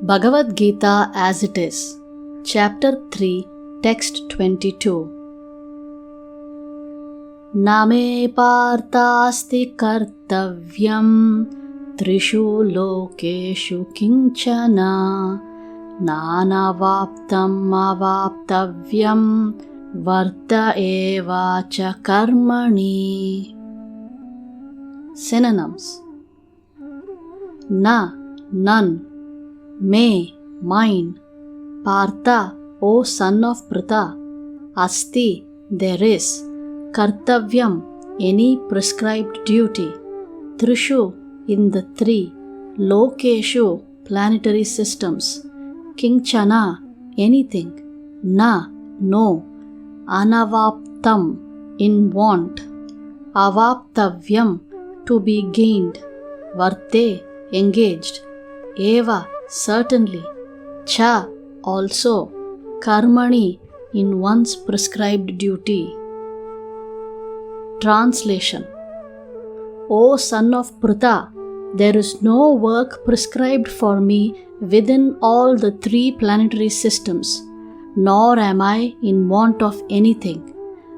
Bhagavad Gita as it is, Chapter 3, Text 22. Name partasti kartavyam trishu lokeshu kinchana nanavaptam avaptavyam varta eva cha karmani. Synonyms: Na, none; me, mine; Partha, O son of Pritha; Asti, there is; Kartavyam, any prescribed duty; Trishu, in the three; Lokeshu, planetary systems; Kinchana, anything; Na, no; Anavaptam, in want; Avaptavyam, to be gained; Varte, engaged; Eva, certainly; Cha, also; Karmani, in one's prescribed duty. Translation: O son of Pritha, there is no work prescribed for me within all the three planetary systems, nor am I in want of anything,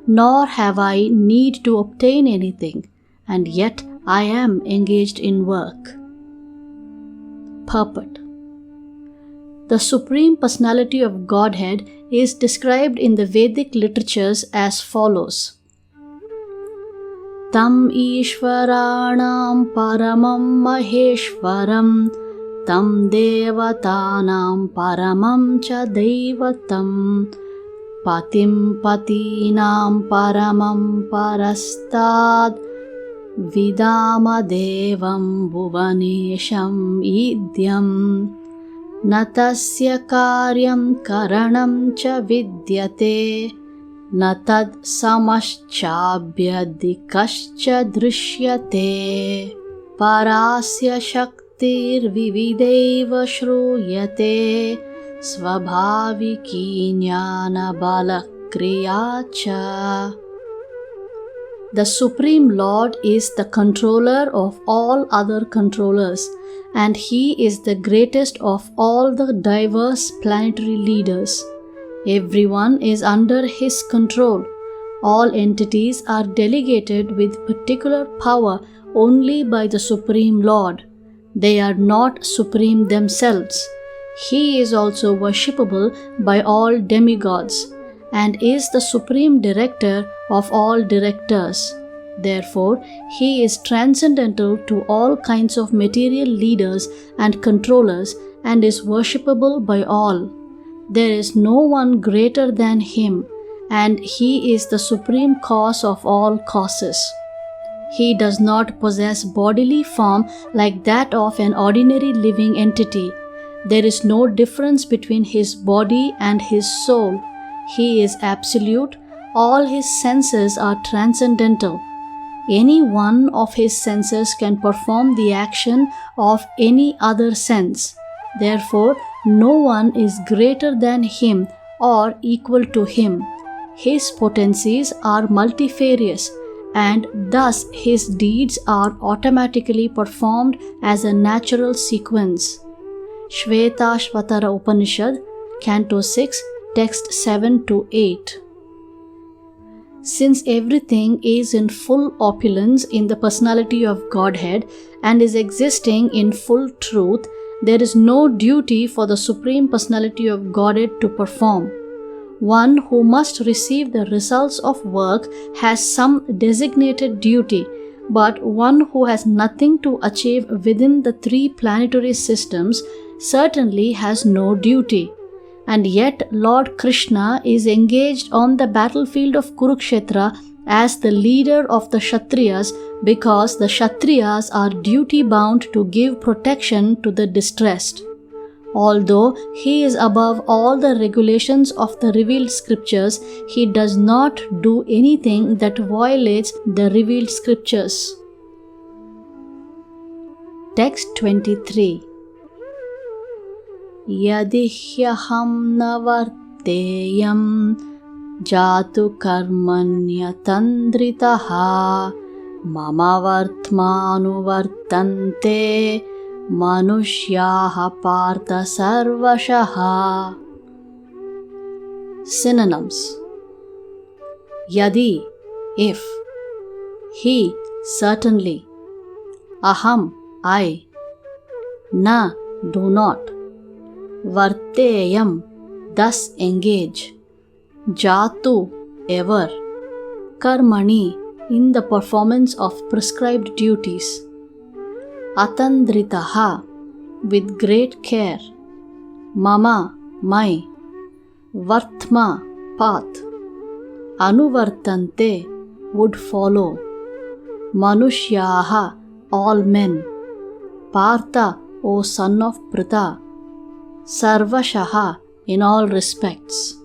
nor have I need to obtain anything, and yet I am engaged in work. Purport: The Supreme Personality of Godhead is described in the Vedic literatures as follows. Tam Ishvaranam Paramam Maheshwaram Tam Devatanam Paramam Cha Devatam Patim Patinam Paramam Parastad Vidama Devam Bhuvanesham Idyam Natasya Karyam Karanam Cha Vidyate Natad Samaschabhyadikascha Drishyate Parasya Shaktir Vivideva Shruyate Svabhaviki Jnana Balakriyacha. The Supreme Lord is the controller of all other controllers, and He is the greatest of all the diverse planetary leaders. Everyone is under His control. All entities are delegated with particular power only by the Supreme Lord. They are not supreme themselves. He is also worshipable by all demigods, and is the Supreme Director of all directors. Therefore, He is transcendental to all kinds of material leaders and controllers, and is worshipable by all. There is no one greater than Him, and He is the supreme cause of all causes. He does not possess bodily form like that of an ordinary living entity. There is no difference between His body and His soul. He is absolute. All His senses are transcendental. Any one of His senses can perform the action of any other sense. Therefore, no one is greater than Him or equal to Him. His potencies are multifarious, and thus His deeds are automatically performed as a natural sequence. Shvetashvatara Upanishad, Canto 6, Text 7-8. Since everything is in full opulence in the personality of Godhead and is existing in full truth, there is no duty for the Supreme Personality of Godhead to perform. One who must receive the results of work has some designated duty, but one who has nothing to achieve within the three planetary systems certainly has no duty. And yet Lord Krishna is engaged on the battlefield of Kurukshetra as the leader of the Kshatriyas, because the Kshatriyas are duty bound to give protection to the distressed. Although He is above all the regulations of the revealed scriptures, He does not do anything that violates the revealed scriptures. Text 23. Yadihyaham navarteyam jatu karmanya tandritaha mama vartmanu vartante Manushyaha Partha Sarvashaha. Synonyms: Yadi, if; he, certainly; aham, I; na, do not; varteyam, thus engage; jatu, ever; karmani, in the performance of prescribed duties; atandritaha, with great care; mama, my; vartma, path; anuvartante, would follow; manushyaha, all men; partha, O son of Pritha; sarvashaha, in all respects.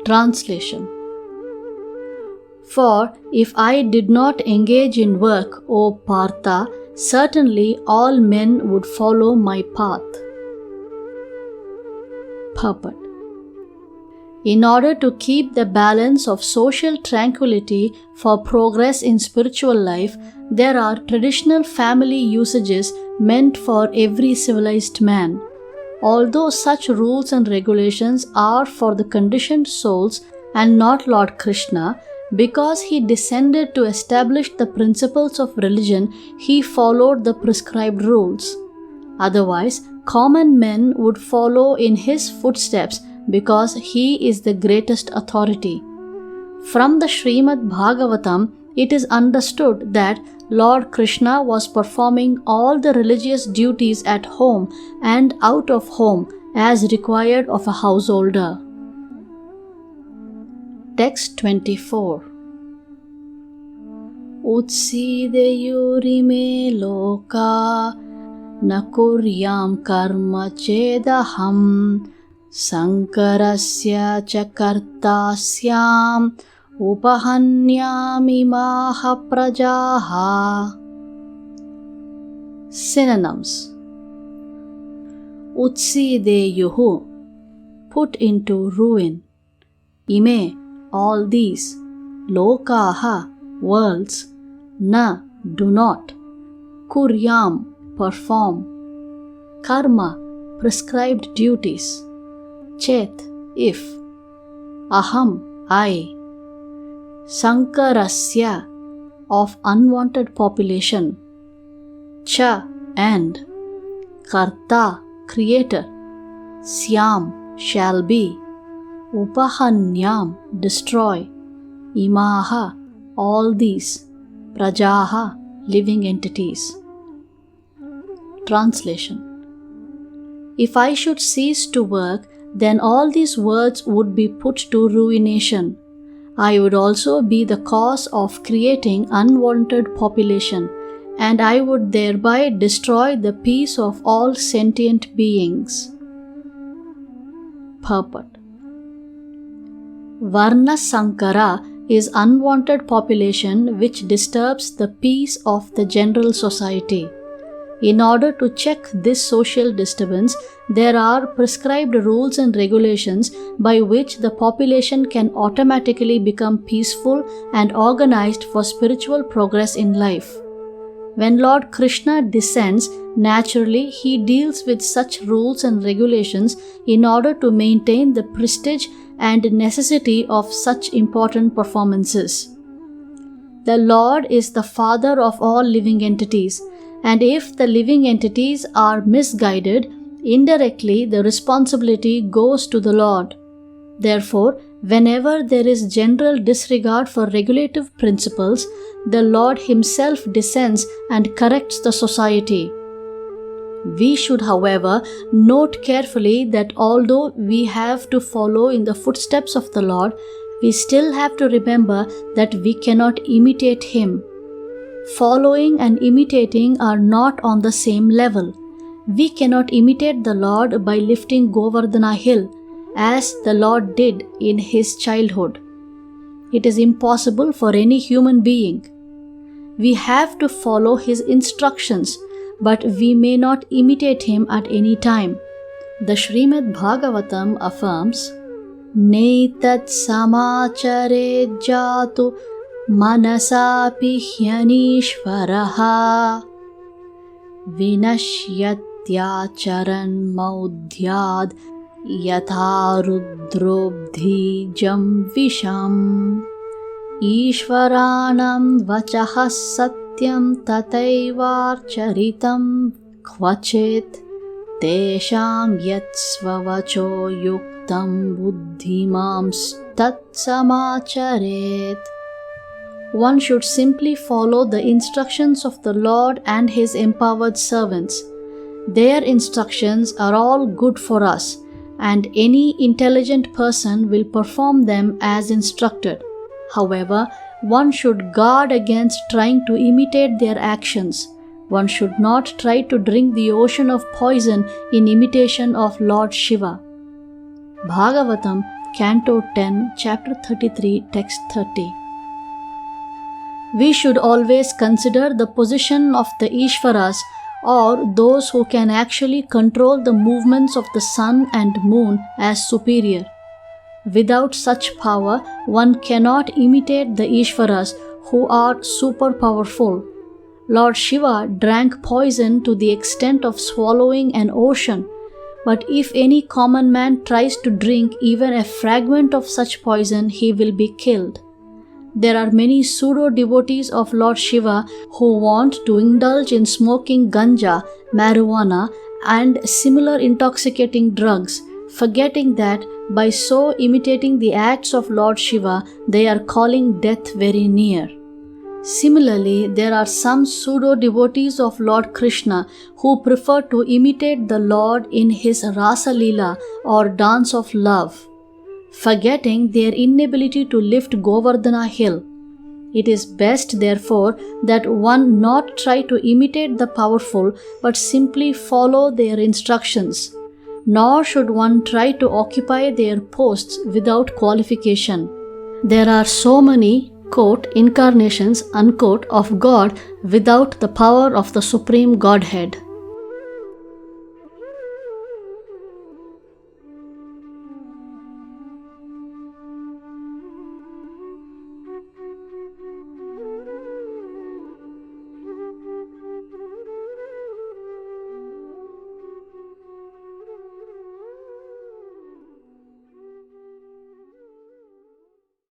Translation: For if I did not engage in work, O Partha, certainly all men would follow my path. Purport: In order to keep the balance of social tranquility for progress in spiritual life, there are traditional family usages meant for every civilized man. Although such rules and regulations are for the conditioned souls and not Lord Krishna, because he descended to establish the principles of religion, he followed the prescribed rules. Otherwise, common men would follow in his footsteps because he is the greatest authority. From the Srimad Bhagavatam, it is understood that Lord Krishna was performing all the religious duties at home and out of home as required of a householder. Text 24. Utsideyurime loka na kuryam karma chedaham sankarasya cha kartasyam upahanyamimaha prajaha. Synonyms: Utsideyuhu, put into ruin; ime, all these; lokaha, worlds; na, do not; kuryam, perform; karma, prescribed duties; chet, if; aham, I; sankarasya, of unwanted population; cha, and; karta, creator; syam, shall be; upahanyam, destroy; imaha, all these; prajaha, living entities. Translation: If I should cease to work, then all these worlds would be put to ruination. I would also be the cause of creating unwanted population, and I would thereby destroy the peace of all sentient beings. Purport: Varna Sankara is unwanted population which disturbs the peace of the general society. In order to check this social disturbance, there are prescribed rules and regulations by which the population can automatically become peaceful and organized for spiritual progress in life. When Lord Krishna descends, naturally he deals with such rules and regulations in order to maintain the prestige and necessity of such important performances. The Lord is the Father of all living entities, and if the living entities are misguided, indirectly the responsibility goes to the Lord. Therefore, whenever there is general disregard for regulative principles, the Lord Himself descends and corrects the society. We should, however, note carefully that although we have to follow in the footsteps of the Lord, we still have to remember that we cannot imitate Him. Following and imitating are not on the same level. We cannot imitate the Lord by lifting Govardhana hill, as the Lord did in His childhood. It is impossible for any human being. We have to follow His instructions, but we may not imitate Him at any time. The Srimad Bhagavatam affirms, Netat samachare jatu manasapi hyanishvaraha. vinashyatyacharan maudhyad yatha rudrobdhijam visham Ishvaranam vachah satyam tataivarcharitam kvachit tesham yatsvavacho yuktam buddhimams tatsamacharet. One should simply follow the instructions of the Lord and His empowered servants. Their instructions are all good for us, and any intelligent person will perform them as instructed. However, one should guard against trying to imitate their actions. One should not try to drink the ocean of poison in imitation of Lord Shiva. Bhagavatam, Canto 10, Chapter 33, Text 30. We should always consider the position of the Ishvaras, or those who can actually control the movements of the sun and moon, as superior. Without such power, one cannot imitate the Ishvaras, who are super powerful. Lord Shiva drank poison to the extent of swallowing an ocean, but if any common man tries to drink even a fragment of such poison, he will be killed. There are many pseudo-devotees of Lord Shiva who want to indulge in smoking ganja, marijuana, and similar intoxicating drugs, forgetting that by so imitating the acts of Lord Shiva, they are calling death very near. Similarly, there are some pseudo-devotees of Lord Krishna who prefer to imitate the Lord in his Rasa Leela or dance of love, forgetting their inability to lift Govardhana hill. It is best, therefore, that one not try to imitate the powerful, but simply follow their instructions. Nor should one try to occupy their posts without qualification. There are so many, quote, incarnations, unquote, of God without the power of the Supreme Godhead.